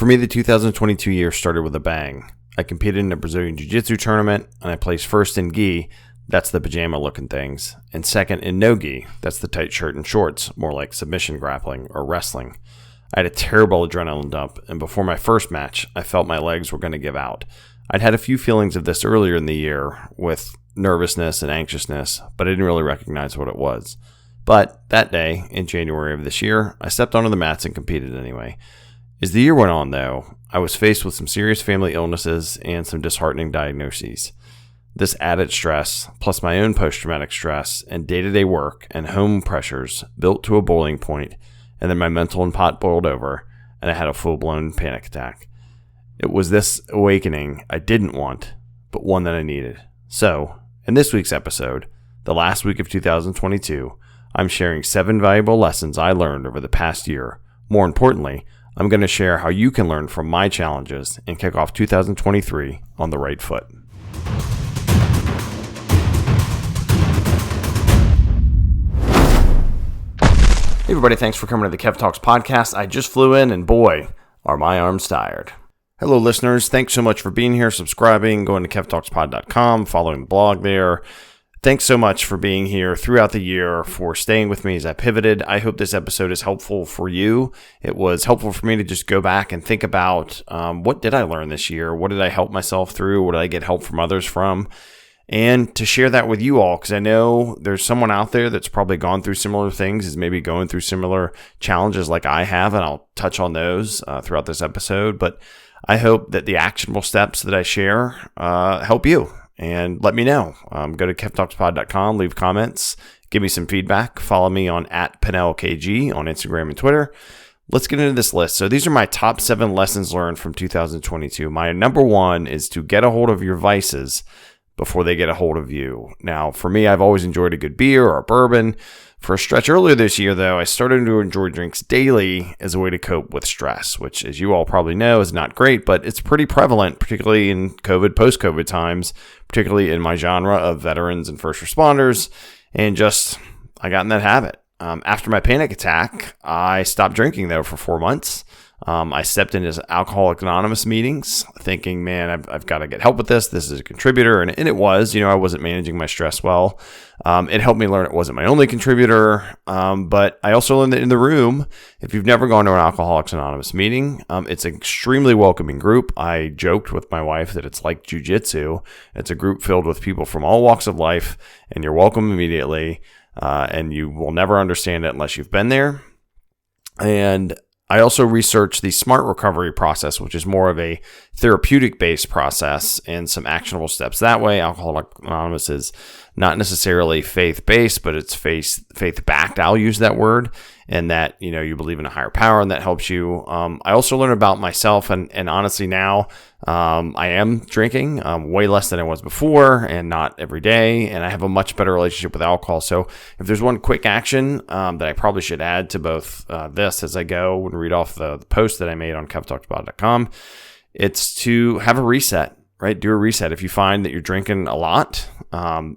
For me, the 2022 year started with a bang. I competed in a Brazilian Jiu-Jitsu tournament, and I placed first in gi, that's the pajama-looking things, and second in no gi, that's the tight shirt and shorts, more like submission grappling or wrestling. I had a terrible adrenaline dump, and before my first match, I felt my legs were going to give out. I'd had a few feelings of this earlier in the year with nervousness and anxiousness, but I didn't really recognize what it was. But that day, in January of this year, I stepped onto the mats and competed anyway. As the year went on, though, I was faced with some serious family illnesses and some disheartening diagnoses. This added stress, plus my own post-traumatic stress and day-to-day work and home pressures built to a boiling point, and then my mental pot boiled over, and I had a full-blown panic attack. It was this awakening I didn't want, but one that I needed. So, in this week's episode, the last week of 2022, I'm sharing 7 valuable lessons I learned over the past year. More importantly, I'm going to share how you can learn from my challenges and kick off 2023 on the right foot. Hey everybody, thanks for coming to the KEV Talks podcast. I just flew in and boy, are my arms tired. Hello listeners, thanks so much for being here, subscribing, going to KevTalksPod.com, following the blog there. Thanks so much for being here throughout the year, for staying with me as I pivoted. I hope this episode is helpful for you. It was helpful for me to just go back and think about what did I learn this year? What did I help myself through? What did I get help from others from? And to share that with you all, because I know there's someone out there that's probably gone through similar things, is maybe going through similar challenges like I have, and I'll touch on those throughout this episode. But I hope that the actionable steps that I share help you. And let me know. Go to KevTalksPod.com, leave comments, give me some feedback. Follow me on @PenelKG on Instagram and Twitter. Let's get into this list. So these are my top 7 lessons learned from 2022. My number 1 is to get a hold of your vices before they get a hold of you. Now, for me, I've always enjoyed a good beer or a bourbon. For a stretch earlier this year, though, I started to enjoy drinks daily as a way to cope with stress, which, as you all probably know, is not great, but it's pretty prevalent, particularly in COVID, post-COVID times, particularly in my genre of veterans and first responders, and just, I got in that habit. After my panic attack, I stopped drinking, though, for 4 months. I stepped into Alcoholics Anonymous meetings thinking, man, I've got to get help with this. This is a contributor. And it was, I wasn't managing my stress well. It helped me learn it wasn't my only contributor. But I also learned that in the room, if you've never gone to an Alcoholics Anonymous meeting, it's an extremely welcoming group. I joked with my wife that it's like jiu-jitsu. It's a group filled with people from all walks of life, and you're welcome immediately. And you will never understand it unless you've been there. And I also researched the SMART recovery process, which is more of a therapeutic-based process and some actionable steps that way. Alcoholics Anonymous is not necessarily faith-based, but it's faith-backed. I'll use that word, and that, you believe in a higher power, and that helps you. I also learned about myself, and honestly now, I am drinking way less than I was before, and not every day, and I have a much better relationship with alcohol. So if there's one quick action that I probably should add to both this as I go and read off the post that I made on KevTalksPod.com, it's to have a reset, right? Do a reset. If you find that you're drinking a lot,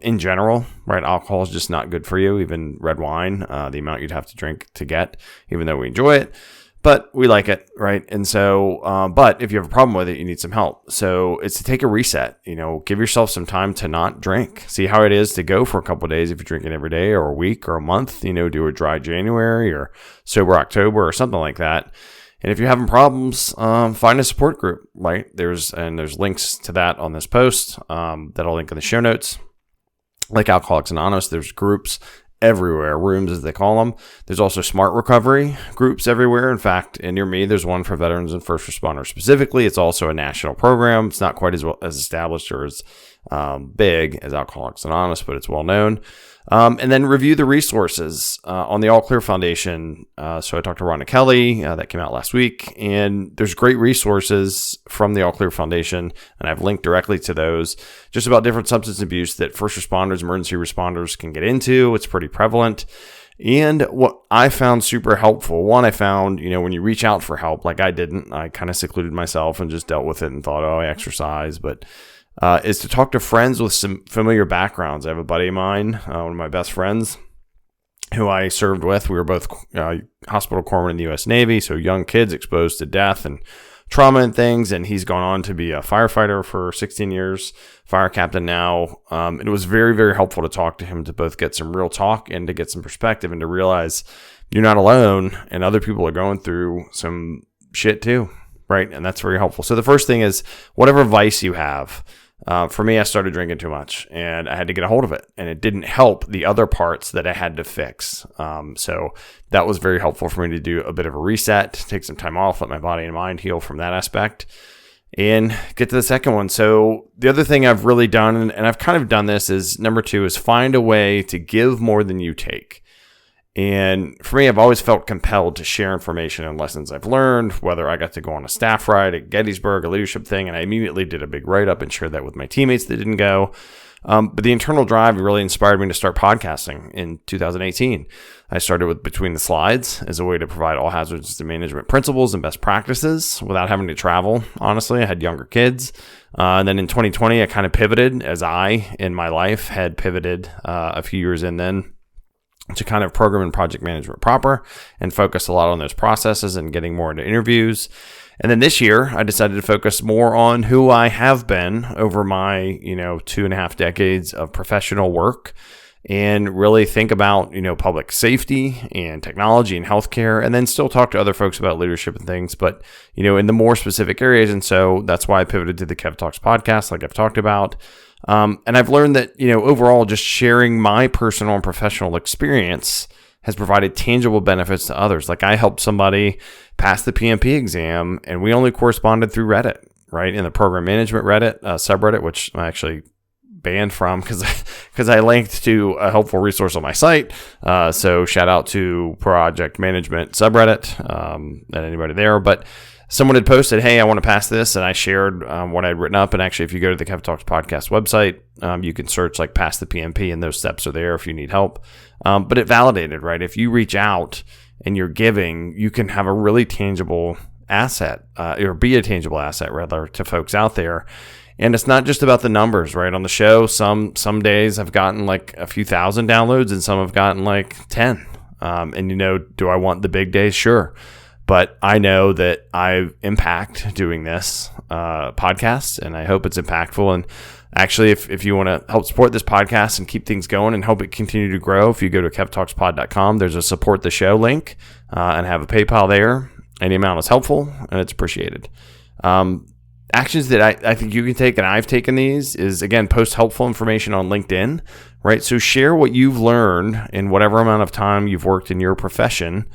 in general, right? Alcohol is just not good for you. Even red wine, the amount you'd have to drink to get, even though we enjoy it, but we like it, right? And so, but if you have a problem with it, you need some help. So it's to take a reset, give yourself some time to not drink. See how it is to go for a couple of days if you're drinking every day, or a week or a month, do a dry January or sober October or something like that. And if you're having problems, find a support group, right? There's links to that on this post that I'll link in the show notes. Like Alcoholics Anonymous, there's groups everywhere, rooms as they call them. There's also SMART recovery groups everywhere. In fact, near me, there's one for veterans and first responders specifically. It's also a national program. It's not quite as established or as big as Alcoholics Anonymous, but it's well known. And then review the resources on the All Clear Foundation. So I talked to Rhonda Kelly, that came out last week, and there's great resources from the All Clear Foundation, and I've linked directly to those, just about different substance abuse that first responders, emergency responders can get into. It's pretty prevalent. And what I found super helpful, one, I found, when you reach out for help, like I didn't, I kind of secluded myself and just dealt with it and thought, I exercise, but is to talk to friends with some familiar backgrounds. I have a buddy of mine, one of my best friends, who I served with. We were both hospital corpsmen in the U.S. Navy, so young kids exposed to death and trauma and things. And he's gone on to be a firefighter for 16 years, fire captain now. It was very, very helpful to talk to him, to both get some real talk and to get some perspective and to realize you're not alone and other people are going through some shit too, right? And that's very helpful. So the first thing is whatever vice you have. For me, I started drinking too much and I had to get a hold of it, and it didn't help the other parts that I had to fix. So that was very helpful for me to do a bit of a reset, take some time off, let my body and mind heal from that aspect, and get to the second one. So the other thing I've really done, and I've kind of done this, is number 2 is find a way to give more than you take. And for me, I've always felt compelled to share information and lessons I've learned, whether I got to go on a staff ride at Gettysburg, a leadership thing, and I immediately did a big write-up and shared that with my teammates that didn't go. But the internal drive really inspired me to start podcasting in 2018. I started with Between the Slides as a way to provide all hazards management principles and best practices without having to travel. Honestly, I had younger kids. And then in 2020, I kind of pivoted, as I, in my life, had pivoted a few years in then, to kind of program and project management proper and focus a lot on those processes and getting more into interviews. And then this year, I decided to focus more on who I have been over my, 2.5 decades of professional work, and really think about, public safety and technology and healthcare, and then still talk to other folks about leadership and things, but, in the more specific areas. And so that's why I pivoted to the KEV Talks podcast, like I've talked about. And I've learned that, overall, just sharing my personal and professional experience has provided tangible benefits to others. Like I helped somebody pass the PMP exam, and we only corresponded through Reddit, right? In the program management Reddit subreddit, which I actually banned from because I linked to a helpful resource on my site. So shout out to project management subreddit and anybody there. But someone had posted, hey, I want to pass this, and I shared what I'd written up. And actually, if you go to the KEV Talks podcast website, you can search like pass the PMP, and those steps are there if you need help. But it validated, right? If you reach out and you're giving, you can have a really tangible asset, or be a tangible asset rather, to folks out there. And it's not just about the numbers, right? On the show, some days I've gotten like a few thousand downloads, and some have gotten like 10. And do I want the big days? Sure. But I know that I impact doing this podcast, and I hope it's impactful. And actually, if you want to help support this podcast and keep things going and help it continue to grow, if you go to kevtalkspod.com, there's a support the show link and have a PayPal there. Any amount is helpful, and it's appreciated. Actions that I think you can take, and I've taken these, is, again, post helpful information on LinkedIn, right? So share what you've learned in whatever amount of time you've worked in your profession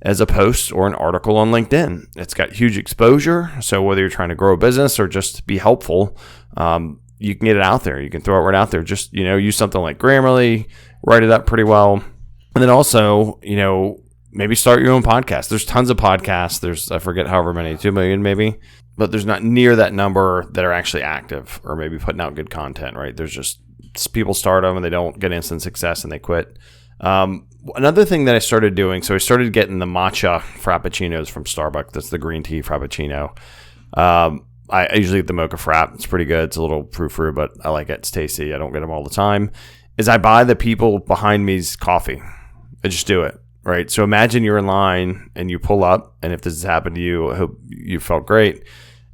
as a post or an article on LinkedIn. It's got huge exposure. So whether you're trying to grow a business or just be helpful, you can get it out there. You can throw it right out there. Just, use something like Grammarly, write it up pretty well. And then also, maybe start your own podcast. There's tons of podcasts. There's, I forget however many, 2 million maybe, but there's not near that number that are actually active or maybe putting out good content, right? There's just people start them and they don't get instant success and they quit. Another thing that I started doing, so I started getting the matcha frappuccinos from Starbucks. That's the green tea frappuccino. I usually get the mocha frap. It's pretty good. It's a little frou-frou, but I like it. It's tasty. I don't get them all the time. I buy the people behind me's coffee. I just do it, right? So imagine you're in line and you pull up, and if this has happened to you, I hope you felt great.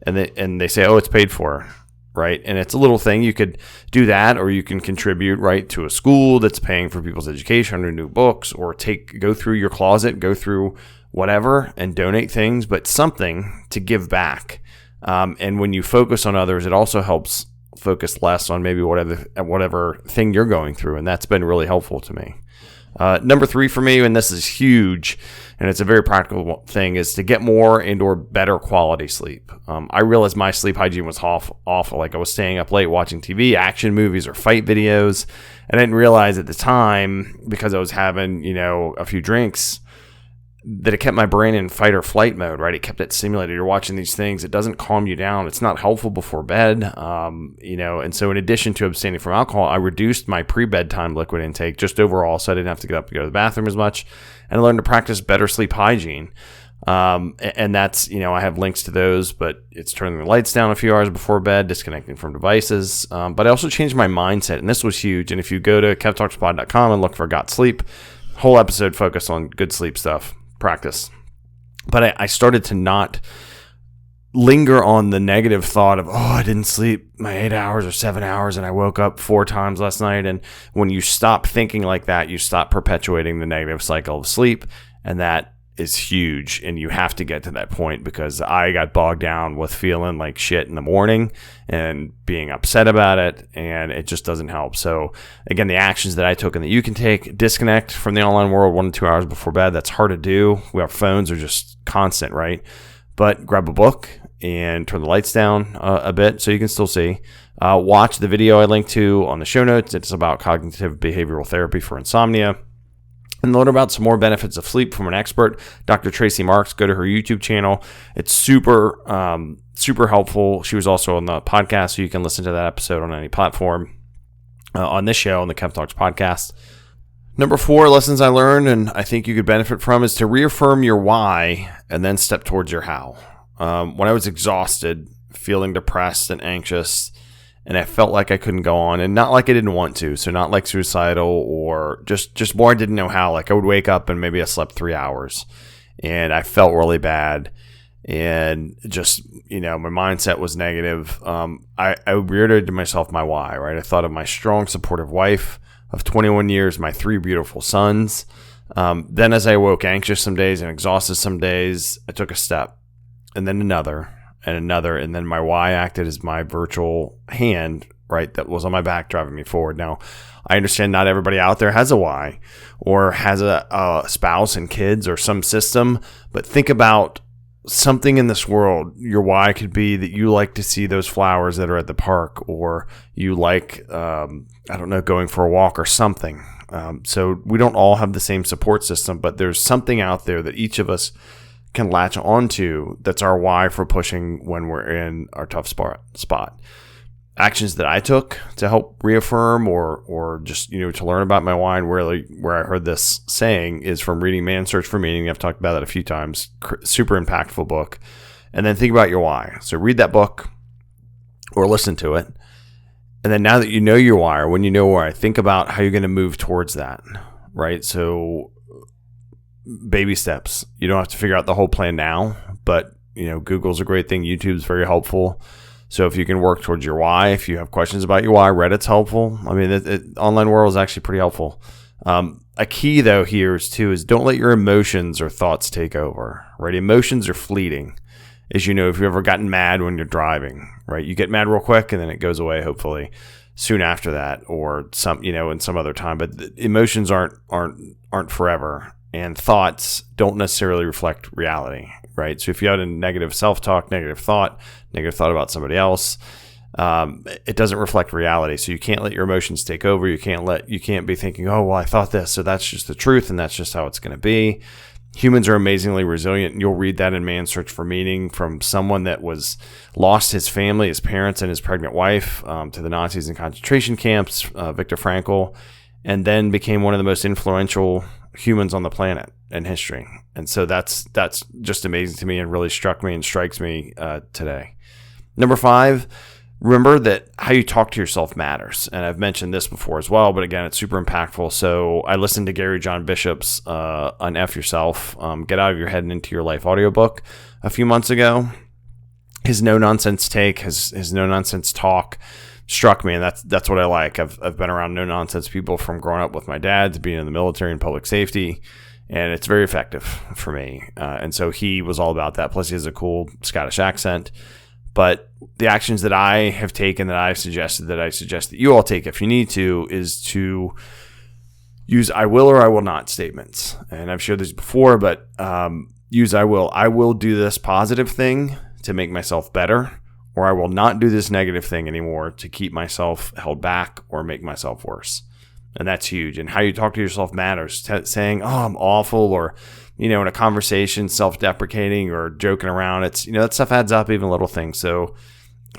And they say, oh, it's paid for, right? And it's a little thing. You could do that, or you can contribute, right, to a school that's paying for people's education or new books, or go through your closet, go through whatever and donate things, but something to give back. And when you focus on others, it also helps focus less on maybe whatever thing you're going through. And that's been really helpful to me. Number 3 for me, and this is huge, and it's a very practical thing, is to get more and/or better quality sleep. I realized my sleep hygiene was awful. Like I was staying up late watching TV, action movies, or fight videos. And I didn't realize at the time, because I was having, a few drinks, that it kept my brain in fight or flight mode, right? It kept it stimulated. You're watching these things. It doesn't calm you down. It's not helpful before bed, and so in addition to abstaining from alcohol, I reduced my pre-bedtime liquid intake just overall, so I didn't have to get up to go to the bathroom as much, and I learned to practice better sleep hygiene. And that's, I have links to those, but it's turning the lights down a few hours before bed, disconnecting from devices. But I also changed my mindset, and this was huge. And if you go to kevtalkspod.com and look for Got Sleep, whole episode focused on good sleep stuff. Practice. But I started to not linger on the negative thought of, I didn't sleep my 8 hours or 7 hours and I woke up 4 times last night. And when you stop thinking like that, you stop perpetuating the negative cycle of sleep. And that is huge. And you have to get to that point, because I got bogged down with feeling like shit in the morning and being upset about it. And it just doesn't help. So again, the actions that I took and that you can take: disconnect from the online world 1 to 2 hours before bed. That's hard to do. Our phones are just constant, right? But grab a book and turn the lights down a bit so you can still see. Watch the video I linked to on the show notes. It's about cognitive behavioral therapy for insomnia. And learn about some more benefits of sleep from an expert, Dr. Tracy Marks. Go to her YouTube channel. It's super helpful. She was also on the podcast, so you can listen to that episode on any platform. On this show, on the KEV Talks podcast. Number 4, lessons I learned and I think you could benefit from is to reaffirm your why and then step towards your how. When I was exhausted, feeling depressed and anxious, and I felt like I couldn't go on, and not like I didn't want to, so not like suicidal, or just more I didn't know how. Like I would wake up and maybe I slept 3 hours and I felt really bad, and just, my mindset was negative. I reiterated to myself my why, right? I thought of my strong, supportive wife of 21 years, my 3 beautiful sons. Then as I awoke anxious some days and exhausted some days, I took a step, and then another and another. And then my why acted as my virtual hand, right, that was on my back driving me forward. Now, I understand not everybody out there has a why or has a spouse and kids or some system, but think about something in this world. Your why could be that you like to see those flowers that are at the park, or you like, going for a walk or something. So we don't all have the same support system, but there's something out there that each of us can latch onto that's our why for pushing when we're in our tough spot. Actions that I took to help reaffirm or just, to learn about my why, and really where I heard this saying is from reading Man's Search for Meaning. I've talked about that a few times. Super impactful book. And then think about your why. So read that book or listen to it. And then now that you know your why, or when you know why, think about how you're going to move towards that, right? So baby steps. You don't have to figure out the whole plan now, but, Google's a great thing. YouTube's very helpful. So if you can work towards your why, if you have questions about your why, Reddit's helpful. I mean, the online world is actually pretty helpful. A key, though, here is don't let your emotions or thoughts take over, right? Emotions are fleeting. As you know, if you've ever gotten mad when you're driving, right? You get mad real quick and then it goes away, hopefully, soon after that, or in some other time. But emotions aren't forever, and thoughts don't necessarily reflect reality, right? So if you had a negative self-talk, negative thought about somebody else, it doesn't reflect reality. So you can't let your emotions take over. You can't be thinking, oh, well, I thought this, so that's just the truth, and that's just how it's going to be. Humans are amazingly resilient. And you'll read that in Man's Search for Meaning, from someone that lost his family, his parents, and his pregnant wife to the Nazis in concentration camps, Viktor Frankl, and then became one of the most influential humans on the planet in history. And so that's just amazing to me, and really struck me and strikes me today. Number 5, remember that how you talk to yourself matters. And I've mentioned this before as well, but again, it's super impactful. So I listened to Gary John Bishop's Unf Yourself, Get Out of Your Head and Into Your Life audiobook a few months ago. His no-nonsense take, his no-nonsense talk struck me, and that's what I like. I've been around no-nonsense people from growing up with my dad to being in the military and public safety, and it's very effective for me. And so he was all about that. Plus, he has a cool Scottish accent. But the actions that I have taken, that I suggest that you all take if you need to, is to use I will or I will not statements. And I've shared this before, but use I will. I will do this positive thing to make myself better, or I will not do this negative thing anymore to keep myself held back or make myself worse. And that's huge. And how you talk to yourself matters. Saying, oh, I'm awful, or, in a conversation, self-deprecating or joking around, it's, that stuff adds up, even little things. So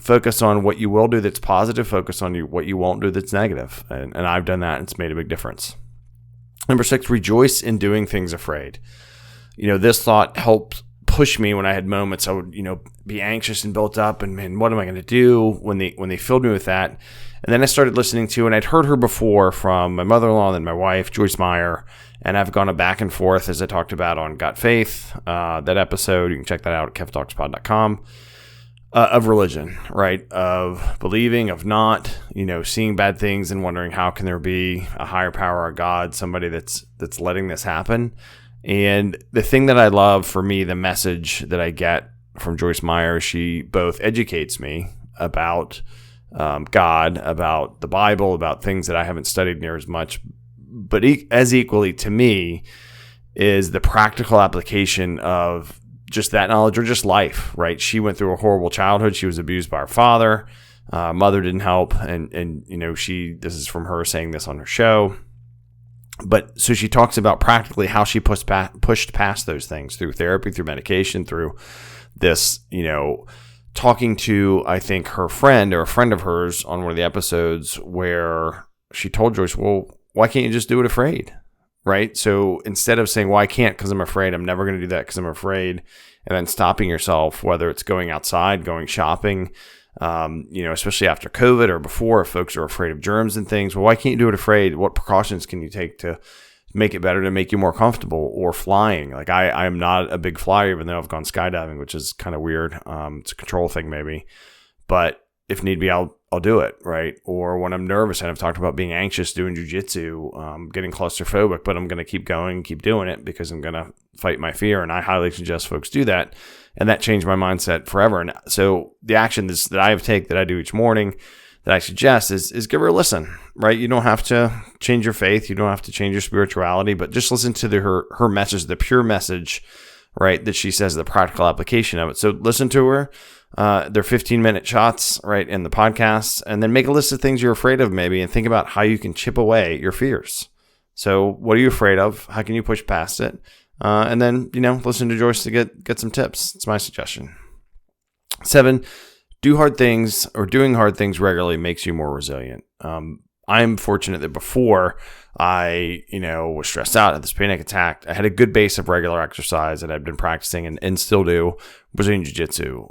focus on what you will do that's positive. Focus on what you won't do that's negative. And I've done that, and it's made a big difference. Number 6, rejoice in doing things afraid. This thought helped push me when I had moments I would, be anxious and built up, and man, what am I going to do when they filled me with that? And then I started listening to, and I'd heard her before from my mother-in-law and then my wife, Joyce Meyer, and I've gone back and forth, as I talked about on Got Faith, that episode. You can check that out at kevtalkspod.com. of religion, right? Of believing, of not, seeing bad things and wondering how can there be a higher power, a God, somebody that's letting this happen. And the thing that I love, for me, the message that I get from Joyce Meyer, she both educates me about God, about the Bible, about things that I haven't studied near as much, but as equally to me is the practical application of just that knowledge, or just life, right? She went through a horrible childhood. She was abused by her father. Mother didn't help. And this is from her saying this on her show. But so she talks about practically how she pushed past those things through therapy, through medication, through this, talking to, I think, her friend or a friend of hers on one of the episodes where she told Joyce, well, why can't you just do it afraid? Right? So instead of saying, well, I can't because I'm afraid, I'm never going to do that because I'm afraid, and then stopping yourself, whether it's going outside, going shopping, especially after COVID or before, if folks are afraid of germs and things, well, why can't you do it afraid? What precautions can you take to make it better, to make you more comfortable? Or flying. Like I am not a big flyer, even though I've gone skydiving, which is kind of weird. It's a control thing maybe, but if need be, I'll do it, right? Or when I'm nervous, and I've talked about being anxious doing jujitsu, getting claustrophobic, but I'm going to keep going, keep doing it because I'm going to fight my fear. And I highly suggest folks do that. And that changed my mindset forever. And so the action that I take, that I do each morning, that I suggest is give her a listen, right? You don't have to change your faith. You don't have to change your spirituality, but just listen to her message, the pure message, right? That she says, the practical application of it. So listen to her. They're 15-minute shots, right, in the podcasts, and then make a list of things you're afraid of maybe, and think about how you can chip away at your fears. So what are you afraid of? How can you push past it? And then, listen to Joyce to get some tips. It's my suggestion. 7, doing hard things regularly makes you more resilient. I'm fortunate that before I, was stressed out, had this panic attack, I had a good base of regular exercise that I'd been practicing and still do. Brazilian Jiu-Jitsu,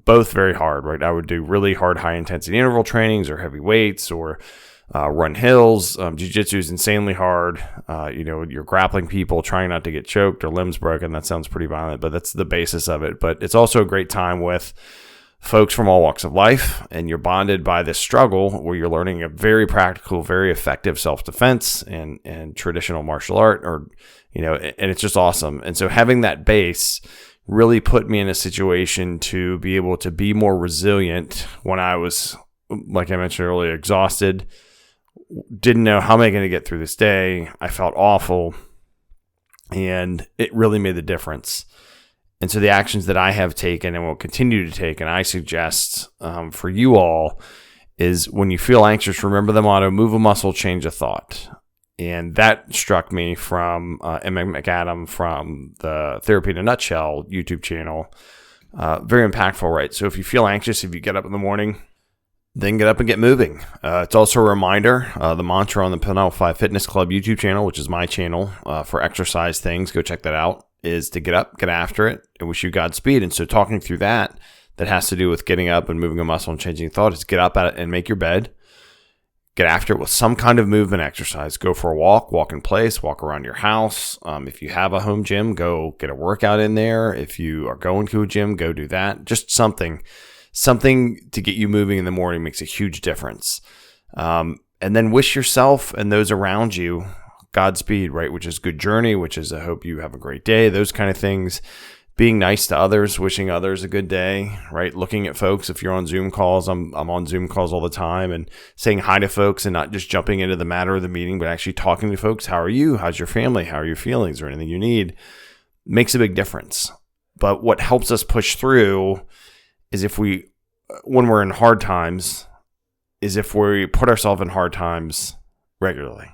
both very hard, right? I would do really hard, high-intensity interval trainings or heavy weights or run hills. Jiu-Jitsu is insanely hard. You're grappling people, trying not to get choked or limbs broken. That sounds pretty violent, but that's the basis of it. But it's also a great time with folks from all walks of life, and you're bonded by this struggle where you're learning a very practical, very effective self-defense and traditional martial art, and it's just awesome. And so having that base really put me in a situation to be able to be more resilient when I was, like I mentioned earlier, exhausted, didn't know how am I going to get through this day. I felt awful, and it really made the difference. And so the actions that I have taken and will continue to take, and I suggest for you all, is when you feel anxious, remember the motto, move a muscle, change a thought. And that struck me from Emma McAdam from the Therapy in a Nutshell YouTube channel. Very impactful, right? So if you feel anxious, if you get up in the morning, then get up and get moving. It's also a reminder, the mantra on the Pinnacle 5 Fitness Club YouTube channel, which is my channel for exercise things, go check that out, is to get up, get after it, and wish you Godspeed. And so talking through that has to do with getting up and moving a muscle and changing thought, is get up at it and make your bed. Get after it with some kind of movement exercise. Go for a walk in place, walk around your house. If you have a home gym, go get a workout in there. If you are going to a gym, go do that. Just something to get you moving in the morning makes a huge difference. And then wish yourself and those around you Godspeed, right? Which is good journey, which is I hope you have a great day, those kind of things. Being nice to others, wishing others a good day, right? Looking at folks, if you're on Zoom calls, I'm on Zoom calls all the time, and saying hi to folks and not just jumping into the matter of the meeting, but actually talking to folks. How are you? How's your family? How are your feelings? Or anything you need makes a big difference. But what helps us push through is when we're in hard times, is if we put ourselves in hard times regularly.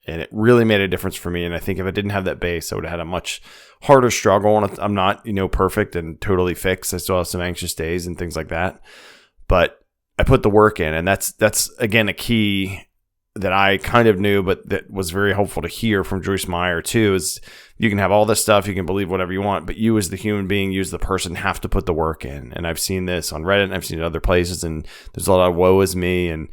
And it really made a difference for me. And I think if I didn't have that base, I would have had a much harder struggle. And I'm not, perfect and totally fixed. I still have some anxious days and things like that. But I put the work in. And that's again, a key that I kind of knew, but that was very helpful to hear from Joyce Meyer too, is you can have all this stuff, you can believe whatever you want, but you as the human being, you as the person have to put the work in. And I've seen this on Reddit and I've seen it other places, and there's a lot of woe is me. And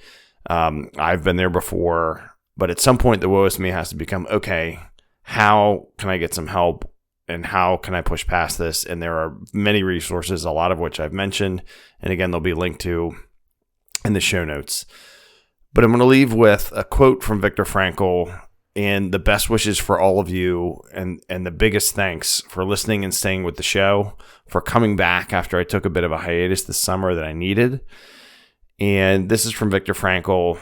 I've been there before. But at some point, the woe is me has to become, okay, how can I get some help and how can I push past this? And there are many resources, a lot of which I've mentioned. And again, they'll be linked to in the show notes. But I'm going to leave with a quote from Viktor Frankl and the best wishes for all of you, and the biggest thanks for listening and staying with the show, for coming back after I took a bit of a hiatus this summer that I needed. And this is from Viktor Frankl,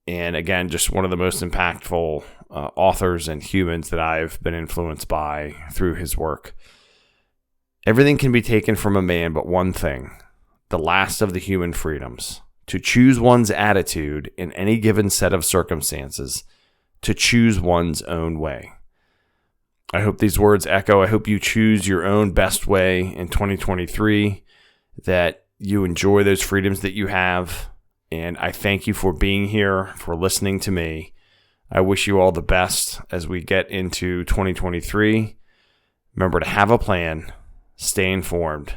and again, just one of the most impactful authors and humans that I've been influenced by through his work. Everything can be taken from a man but one thing, the last of the human freedoms, to choose one's attitude in any given set of circumstances, to choose one's own way. I hope these words echo. I hope you choose your own best way in 2023, that you enjoy those freedoms that you have. And I thank you for being here, for listening to me. I wish you all the best as we get into 2023. Remember to have a plan, stay informed,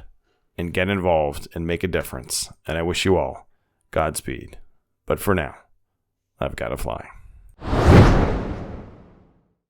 and get involved and make a difference. And I wish you all Godspeed. But for now, I've got to fly.